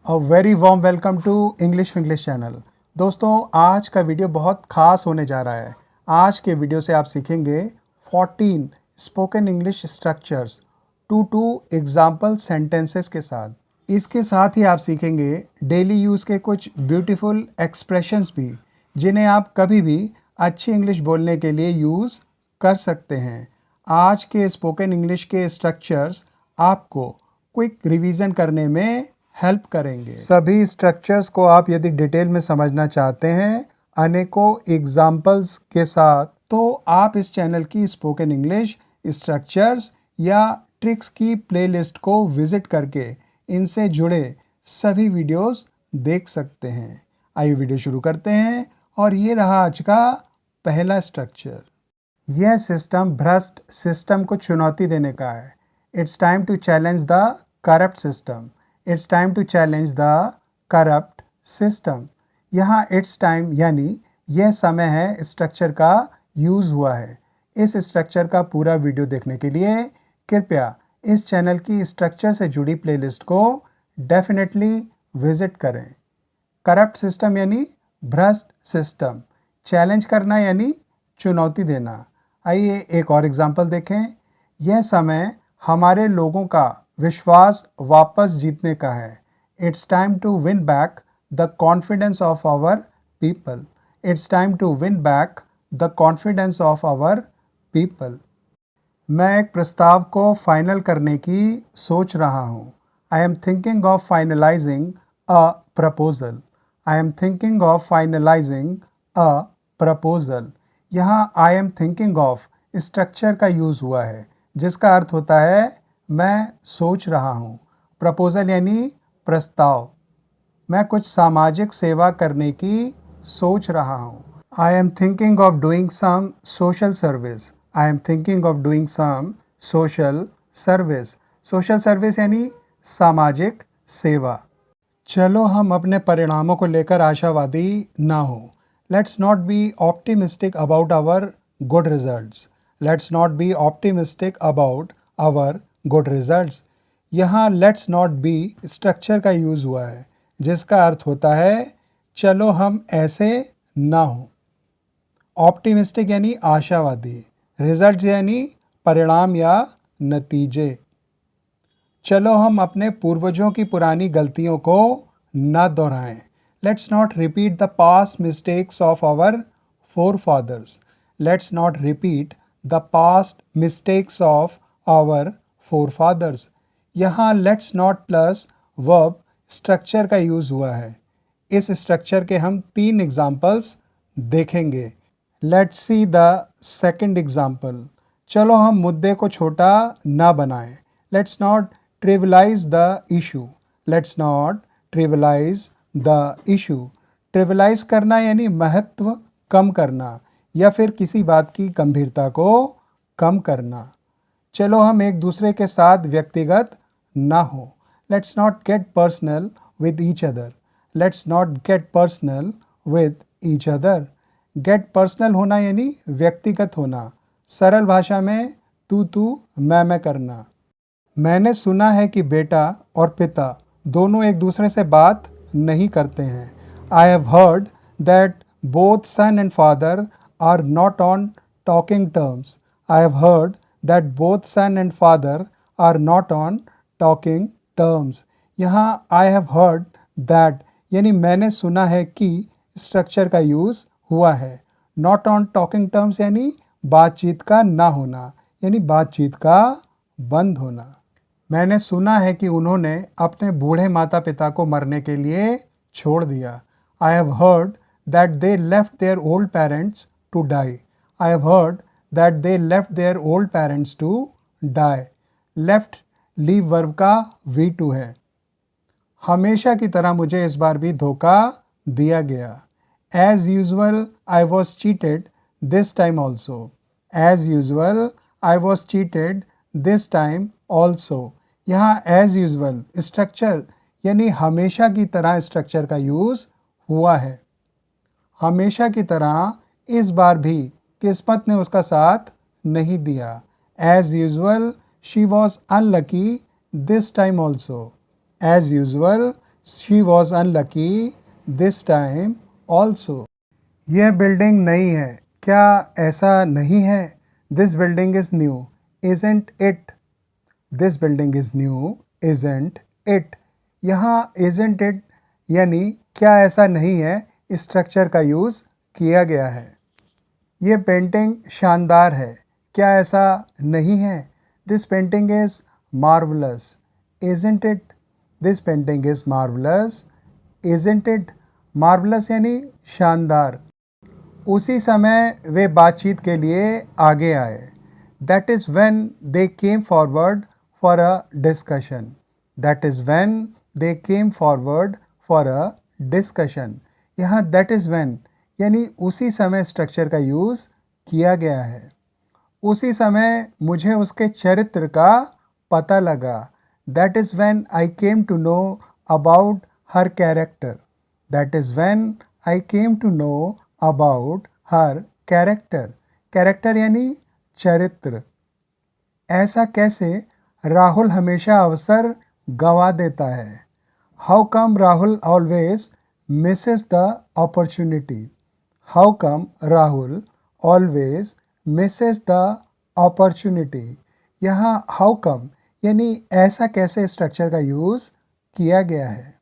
A very warm welcome to English channel. दोस्तों, आज का वीडियो बहुत ख़ास होने जा रहा है। आज के वीडियो से आप सीखेंगे 14 spoken English structures two example sentences के साथ। इसके साथ ही आप सीखेंगे डेली यूज़ के कुछ ब्यूटीफुल एक्सप्रेशंस भी, जिन्हें आप कभी भी अच्छी इंग्लिश बोलने के लिए यूज़ कर सकते हैं। आज के स्पोकन इंग्लिश के स्ट्रक्चर्स आपको क्विक रिवीजन करने में हेल्प करेंगे। सभी स्ट्रक्चर्स को आप यदि डिटेल में समझना चाहते हैं अनेकों एग्जाम्पल्स के साथ, तो आप इस चैनल की स्पोकन इंग्लिश स्ट्रक्चर्स या ट्रिक्स की प्लेलिस्ट को विजिट करके इनसे जुड़े सभी वीडियोस देख सकते हैं। आइए वीडियो शुरू करते हैं और ये रहा आज का पहला स्ट्रक्चर। यह सिस्टम भ्रष्ट सिस्टम को चुनौती देने का है। It's time to challenge the corrupt system. It's time to challenge the corrupt system. यहाँ इट्स टाइम यानी यह समय है स्ट्रक्चर का यूज़ हुआ है। इस स्ट्रक्चर का पूरा वीडियो देखने के लिए कृपया इस चैनल की स्ट्रक्चर से जुड़ी प्लेलिस्ट को डेफिनेटली विजिट करें। करप्ट सिस्टम यानी भ्रष्ट सिस्टम। चैलेंज करना यानी चुनौती देना। आइए एक और एग्जाम्पल देखें। यह समय हमारे लोगों का विश्वास वापस जीतने का है। It's time to win back the confidence of our people. It's time to win back the confidence of our people. मैं एक प्रस्ताव को फाइनल करने की सोच रहा हूँ। I am thinking of finalising a proposal. I am thinking of finalising a proposal. यहाँ I am thinking of structure का यूज़ हुआ है, जिसका अर्थ होता है मैं सोच रहा हूँ। प्रपोजल यानी प्रस्ताव। मैं कुछ सामाजिक सेवा करने की सोच रहा हूँ। I am thinking of doing some social service. I am thinking of doing some social service. Social service यानी सामाजिक सेवा। चलो हम अपने परिणामों को लेकर आशावादी ना हो। Let's not be optimistic about our good results. Let's not be optimistic about our good results. यहाँ लेट्स नॉट बी स्ट्रक्चर का यूज़ हुआ है, जिसका अर्थ होता है चलो हम ऐसे ना हो। ऑप्टिमिस्टिक यानी आशावादी। रिजल्ट यानी परिणाम या नतीजे। चलो हम अपने पूर्वजों की पुरानी गलतियों को न दोहराएं। Let's not repeat the past mistakes of our forefathers. Let's not repeat the past mistakes of our forefathers. यहाँ let's not plus verb structure का यूज़ हुआ है। इस स्ट्रक्चर के हम 3 एग्जाम्पल्स देखेंगे। Let's see the second example. चलो हम मुद्दे को छोटा ना बनाएं। Let's not trivialize the issue. Let's not trivialize the issue. Trivialize करना यानी महत्व कम करना या फिर किसी बात की गंभीरता को कम करना। चलो हम एक दूसरे के साथ व्यक्तिगत ना हो। Let's not get personal with each other. Let's not get personal with each other. Get personal होना यानी व्यक्तिगत होना। सरल भाषा में तू मैं करना। मैंने सुना है कि बेटा और पिता दोनों एक दूसरे से बात नहीं करते हैं। I have heard that both son and father are not on talking terms. I have heard that both son and father are not on talking terms. यहाँ आई हैव हर्ड दैट यानी मैंने सुना है कि स्ट्रक्चर का use हुआ है। Not on talking terms यानी बातचीत का ना होना, यानी बातचीत का बंद होना। मैंने सुना है कि उन्होंने अपने बूढ़े माता पिता को मरने के लिए छोड़ दिया। I have heard that they left their old parents to die. I have heard that they left their old parents to die. Left leave verb का V2 है। हमेशा की तरह मुझे इस बार भी धोखा दिया गया। As usual I was cheated this time also. As usual I was cheated this time also. यहाँ एज यूजुअल स्ट्रक्चर यानी हमेशा की तरह स्ट्रक्चर का यूज़ हुआ है। हमेशा की तरह इस बार भी किस्मत ने उसका साथ नहीं दिया। As usual she was unlucky this time also. As usual she was unlucky this time also. यह बिल्डिंग नई है, क्या ऐसा नहीं है? This building is new, isn't it? This building is new, isn't it? यहाँ इज़न्ट इट यानी क्या ऐसा नहीं है स्ट्रक्चर का यूज़ किया गया है। ये पेंटिंग शानदार है, क्या ऐसा नहीं है? This painting is marvellous, isn't it? This painting is marvellous, isn't it? Marvellous यानी शानदार। उसी समय वे बातचीत के लिए आगे आए। That is when they came forward for a discussion. That is when they came forward for a discussion. यहाँ दैट इज़ व्हेन यानी उसी समय स्ट्रक्चर का यूज़ किया गया है। उसी समय मुझे उसके चरित्र का पता लगा। That is when I came to know about her character. That is when I came to know about her character. Character यानी चरित्र। ऐसा कैसे? राहुल हमेशा अवसर गंवा देता है। How come Rahul always Mrs the opportunity? How come Rahul always Mrs the opportunity? यहाँ हाउ कम यानी ऐसा कैसे स्ट्रक्चर का यूज़ किया गया है।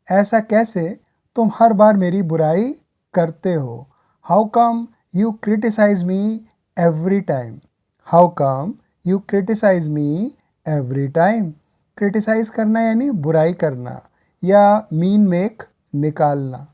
ऐसा कैसे तुम हर बार मेरी बुराई करते हो? How come you criticise me every time? How come you criticise me every time? Criticise करना यानी बुराई करना या मीन मेक निकालना।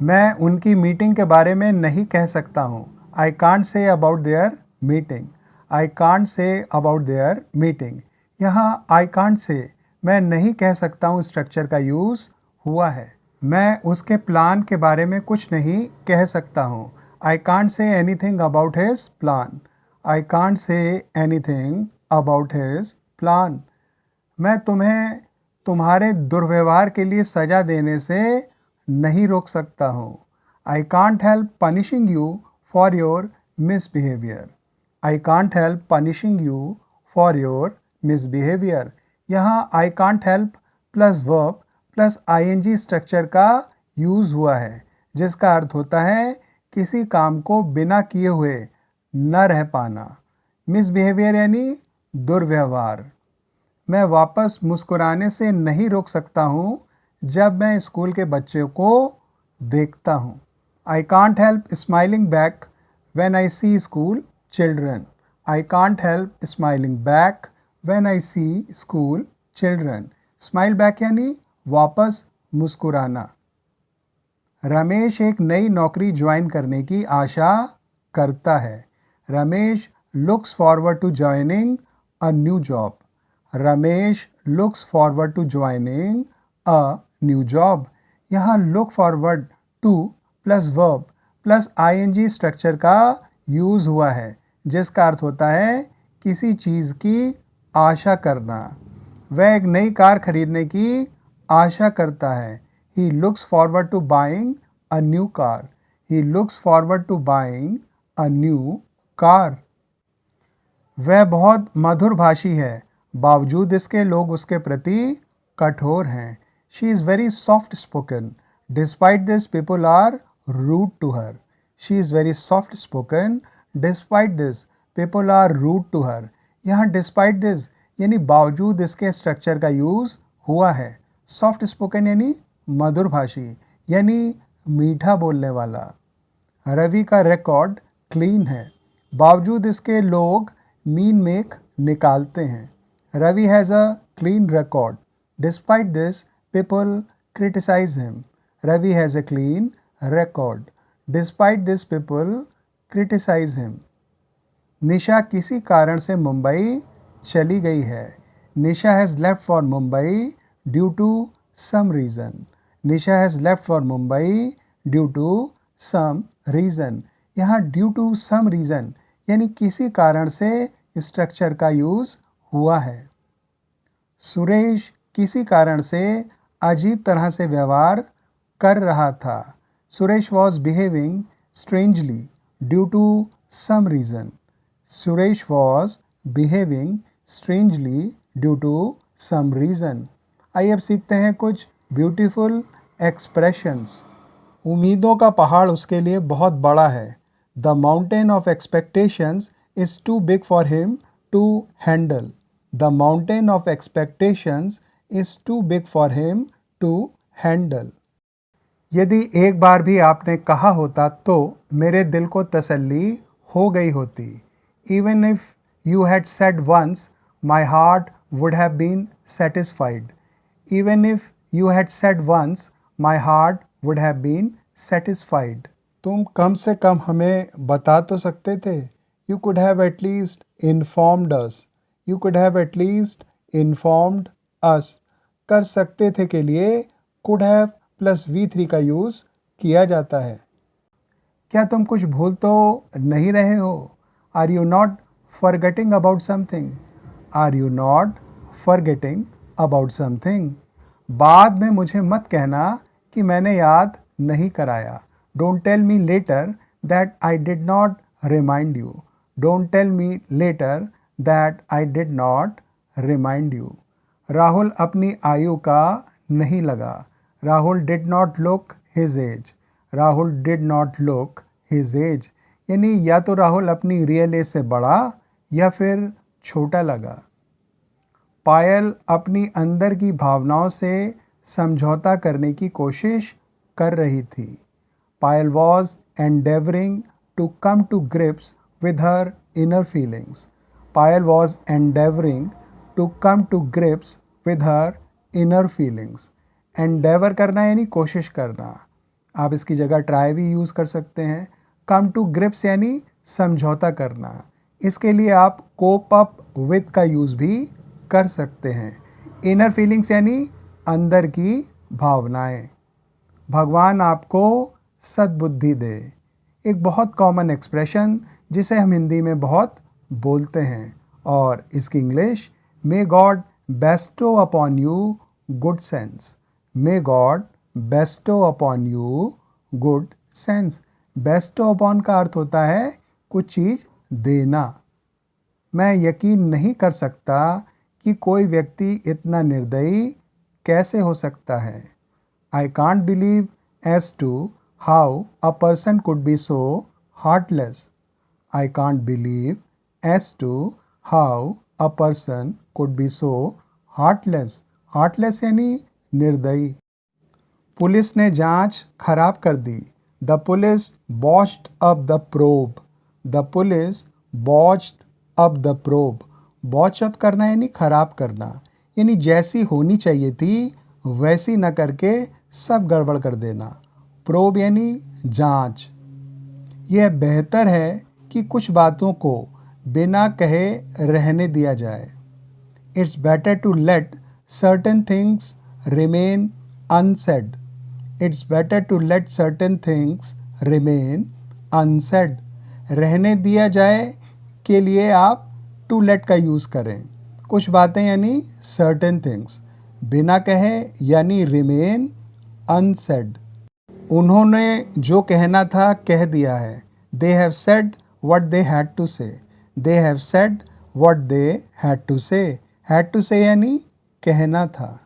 मैं उनकी मीटिंग के बारे में नहीं कह सकता हूँ। I can't say about their meeting. I can't say about their meeting. यहाँ आई कांट से मैं नहीं कह सकता हूँ स्ट्रक्चर का यूज़ हुआ है। मैं उसके प्लान के बारे में कुछ नहीं कह सकता हूँ। I can't say anything about his plan. I can't say anything about his plan. मैं तुम्हें तुम्हारे दुर्व्यवहार के लिए सज़ा देने से नहीं रोक सकता हूँ। I can't help punishing you for your misbehaviour. I can't help punishing you for your misbehaviour. यहाँ I can't help plus verb plus ING structure का यूज़ हुआ है, जिसका अर्थ होता है किसी काम को बिना किए हुए न रह पाना। मिसबिहेवियर यानी दुर्व्यवहार। मैं वापस मुस्कुराने से नहीं रोक सकता हूँ जब मैं स्कूल के बच्चों को देखता हूँ। I can't help smiling back when I C school children. I can't help smiling back when I C school children. Smile back यानी वापस मुस्कुराना। रमेश एक नई नौकरी ज्वाइन करने की आशा करता है। Ramesh looks forward to joining a new job. Ramesh looks forward to joining a new job. यहाँ look forward to plus verb plus ING structure का यूज़ हुआ है, जिसका अर्थ होता है किसी चीज़ की आशा करना। वह एक नई कार खरीदने की आशा करता है। He looks forward to buying a new car. He looks forward to buying a new car. वह बहुत मधुरभाषी है, बावजूद इसके लोग उसके प्रति कठोर हैं। She is very soft spoken. Despite this, people are rude to her. She is very soft spoken. Despite this, people are rude to her. यहाँ despite this यानी बावजूद इसके स्ट्रक्चर का यूज़ हुआ है। सॉफ्ट स्पोकन यानी मधुरभाषी यानी मीठा बोलने वाला। रवि का रिकॉर्ड क्लीन है, बावजूद इसके लोग मीन मेक निकालते हैं। Ravi has a clean record. Despite this people criticise him. Ravi has a clean record. Despite this people criticise him. Nisha किसी कारण से मुंबई चली गई है। Nisha has left for Mumbai due to some reason. Nisha has left for Mumbai due to some reason. यहाँ due to some reason यानी किसी कारण से स्ट्रक्चर का यूज़ हुआ है। सुरेश किसी कारण से अजीब तरह से व्यवहार कर रहा था। Suresh was behaving strangely due to some reason. Suresh was behaving strangely due to some reason. आइए अब सीखते हैं कुछ ब्यूटीफुल एक्सप्रेशंस। उम्मीदों का पहाड़ उसके लिए बहुत बड़ा है। The mountain of expectations is too big for him to handle. The mountain of expectations is too big for him to handle. यदि एक बार भी आपने कहा होता तो मेरे दिल को तसल्ली हो गई होती। Even if you had said once, my heart would have been satisfied. Even if you had said once, my heart would have been satisfied. तुम कम से कम हमें बता तो सकते थे। You could have at least informed us. You could have at least informed us. कर सकते थे के लिए could have प्लस V3 का यूज़ किया जाता है। क्या तुम कुछ भूल तो नहीं रहे हो? Are you not forgetting about something? Are you not forgetting about something? बाद में मुझे मत कहना कि मैंने याद नहीं कराया। Don't tell me later that I did not remind you. Don't tell me later that I did not remind you. Rahul अपनी आयु का नहीं लगा। Rahul did not look his age. Rahul did not look his age. यानी या तो राहुल अपनी रियल एज से बड़ा या फिर छोटा लगा। पायल अपनी अंदर की भावनाओं से समझौता करने की कोशिश कर रही थी। Payal was endeavouring to come to grips with her inner feelings. Payal was endeavouring to come to grips with her inner feelings. Endeavour करना यानी कोशिश करना। आप इसकी जगह ट्राई भी यूज़ कर सकते हैं। कम टू ग्रिप्स यानी समझौता करना। इसके लिए आप कोप अप विद का यूज़ भी कर सकते हैं। इनर फीलिंग्स यानी अंदर की भावनाएं। भगवान आपको सद्बुद्धि दे, एक बहुत कॉमन एक्सप्रेशन जिसे हम हिंदी में बहुत बोलते हैं और इसकी English may God Bairstow upon you good sense. May God Bairstow upon you good sense. Bairstow upon का अर्थ होता है कुछ चीज़ देना। मैं यकीन नहीं कर सकता कि कोई व्यक्ति इतना निर्दयी कैसे हो सकता है। I can't believe as to how a person could be so heartless. I can't believe as to how a person could be so heartless. Heartless यानी निर्दयी। पुलिस ने जांच खराब कर दी। The police botched up the probe. The police botched up the probe. Botch up करना यानी खराब करना, यानी जैसी होनी चाहिए थी वैसी न करके सब गड़बड़ कर देना। प्रोब यानी जांच। यह बेहतर है कि कुछ बातों को बिना कहे रहने दिया जाए। It's better to let certain things remain unsaid. It's better to let certain things remain unsaid. रहने दिया जाए के लिए आप टू लेट का यूज़ करें। कुछ बातें यानी सर्टेन थिंग्स, बिना कहे यानी रिमेन अनसेड। उन्होंने जो कहना था कह दिया है। They have said what they had to say. They have said what they had to say. Had to say यानी कहना था।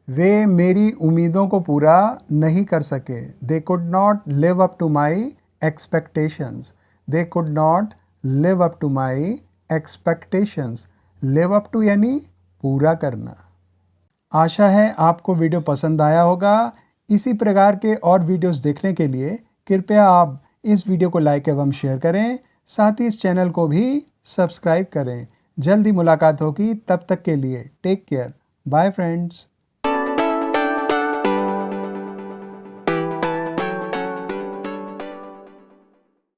वे मेरी उम्मीदों को पूरा नहीं कर सके। They could not live up to my expectations. They could not live up to my expectations. Live up to यानी पूरा करना। आशा है आपको वीडियो पसंद आया होगा। इसी प्रकार के और वीडियोस देखने के लिए कृपया आप इस वीडियो को लाइक एवं शेयर करें। साथ ही इस चैनल को भी सब्सक्राइब करें। जल्दी मुलाकात होगी, तब तक के लिए टेक केयर। Bye friends.